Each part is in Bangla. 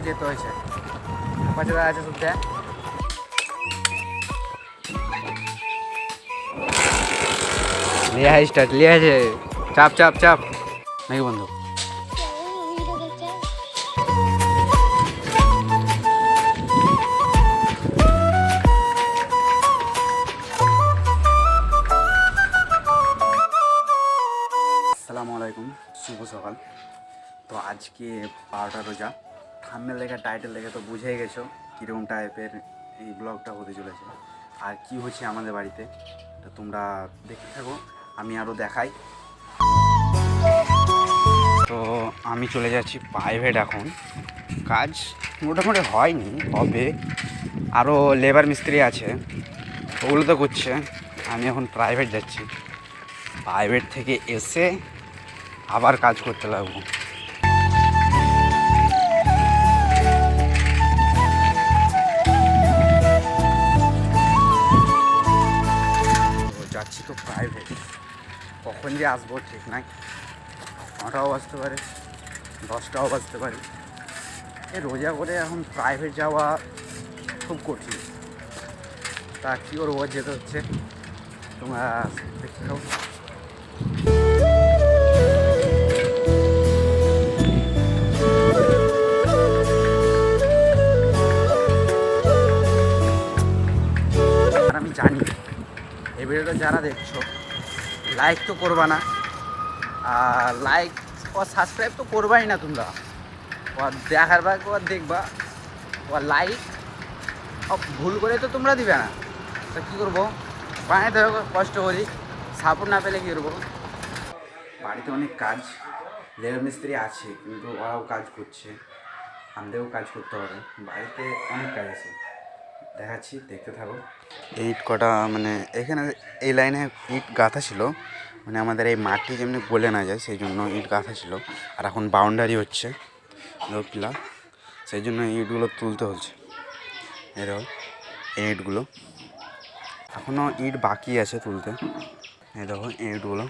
যেতে হয়েছে। পাশে আছে শুনতে লিয়া স্টার্ট লিয়া আছে চাপ চাপ চাপ নাকি বন্ধু। আসসালামু আলাইকুম, শুভ সকাল। তো আজকে 12টা রোজা। থাম্বনেল লেখা টাইটেল লেখে তো বুঝেই গেছো কীরকম টাইপের এই ব্লগটা হতে চলেছে আর কি হচ্ছে আমাদের বাড়িতে। তো তোমরা দেখতে থাকো, আমি আরও দেখাই। তো আমি চলে যাচ্ছি প্রাইভেট। এখন কাজ মোটামুটি হয়নি, হবে। আরও লেবার মিস্ত্রি আছে, ওগুলো তো করছে। আমি এখন প্রাইভেট যাচ্ছি, প্রাইভেট থেকে এসে আবার কাজ করতে লাগবো। যাচ্ছি তো প্রাইভেট, কখন যে আসবো ঠিক নাই। 9টাও বাজতে পারে, 10টাও বাজতে পারে। এই রোজা করে এখন প্রাইভেট যাওয়া খুব কঠিন। তা কী করবো, যেতে হচ্ছে। তোমরা দেখতে থাকো। আর আমি জানি এই ভিডিওটা যারা দেখছো লাইক তো করবা না, আর লাইক ও সাবস্ক্রাইব তো করবাই না তোমরা। ও দেখার বাদ ও দেখবা, ও লাইক ভুল করে তো তোমরা দিবে না। তো কী করবো, বানাইতে হবে, কষ্ট করি। সাপোর্ট না পেলে কী করবো। বাড়িতে অনেক কাজ, লেবার মিস্ত্রি আছে কিন্তু ওরাও কাজ করছে, আমাদেরও কাজ করতে হবে। বাড়িতে অনেক কাজ আছে, দেখাচ্ছি, দেখতে থাকো। ইট কটা মানে এখানে এই লাইনে ইট গাঁথা ছিল, মানে আমাদের এই মাটি যেমনি গলে না যায় সেই জন্য ইট গাঁথা ছিল। আর এখন বাউন্ডারি হচ্ছে পিলার, সেই জন্য ইটগুলো তুলতে হচ্ছে। এরাও এই ইটগুলো এখনও ইট বাকি আছে তুলতে। এই দেখো ইটগুলো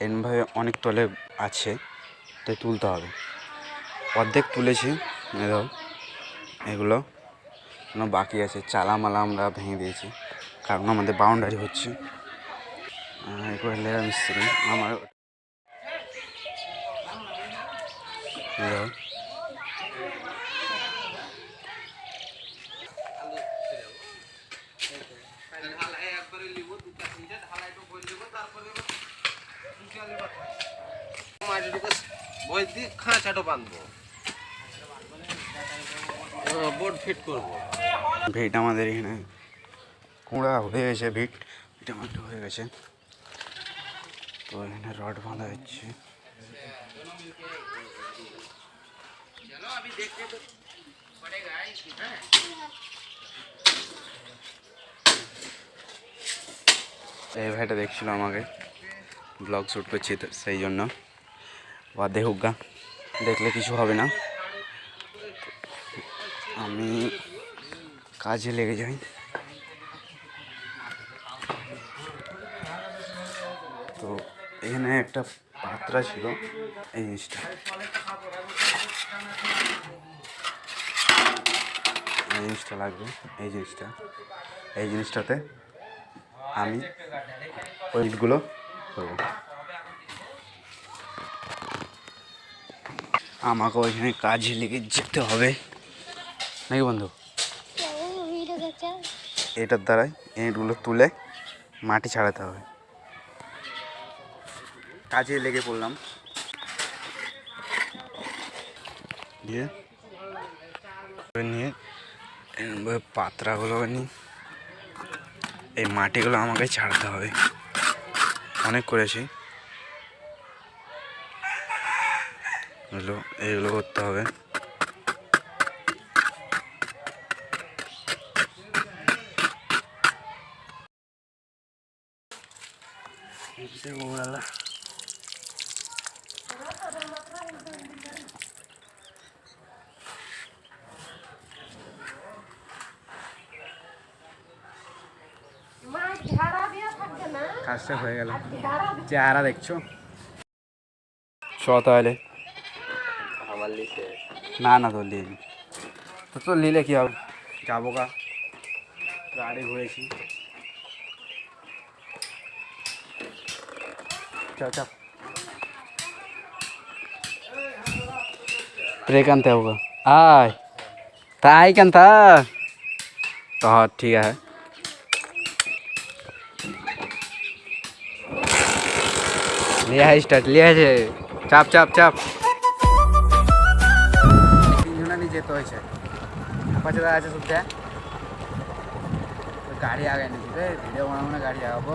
এমনভাবে অনেক তলে আছে, তাই তুলতে হবে। অর্ধেক তুলেছি, এই দেখো এগুলো বাকি আছে। চালামালা আমরা ভেঙে দিয়েছি, কারণ আমাদের বাউন্ডারি হচ্ছে। এরপরে লেবার মিস্ত্রি আমার ভিট আমাদের এখানে কুঁড়া হয়ে গেছে, ভিট আমাদের হয়ে গেছে। তো এখানে রড বাঁধা হচ্ছে। এই ভাইটা দেখছিল আমাকে, ব্লগ শ্যুট করছি তো সেই জন্য বা দেখুক গা, দেখলে কিছু হবে না। আমি কাজে লেগে যাই। তো এখানে একটা পাত্রা ছিল, এই জিনিসটা লাগবে। এই জিনিসটাতে আমি ওই ইটগুলো করবো। আমাকে ওইখানে কাজে লেগে যেতে হবে নাকি বন্ধু। এটার দ্বারাই ইটগুলো তুলে মাটি ছাড়াতে হবে। কাজে লেগে পড়লাম। নিয়ে পাত্রাগুলো নিয়ে এই মাটিগুলো আমাকে ছাড়তে হবে। অনেক করেছি, এইগুলো করতে হবে। কাজটা হয়ে গেল, চেহারা দেখছো। চ তাহলে, না না তোর দিয়ে তো তো নিলে কি হবে? যাবো গা, গাড়ি ঘুরেছি। चल चल ब्रेक आनते होगा आय ताई कंता तो हाँ ठीक है लिया है स्टार्ट लिया है चाप चाप चाप তিনজনা নিয়ে যেতে হয়েছে পাঁচটা আছে শুনতে গাড়ি আগে নিয়েছি রে ভিডিও বানাবো না গাড়ি আগাবো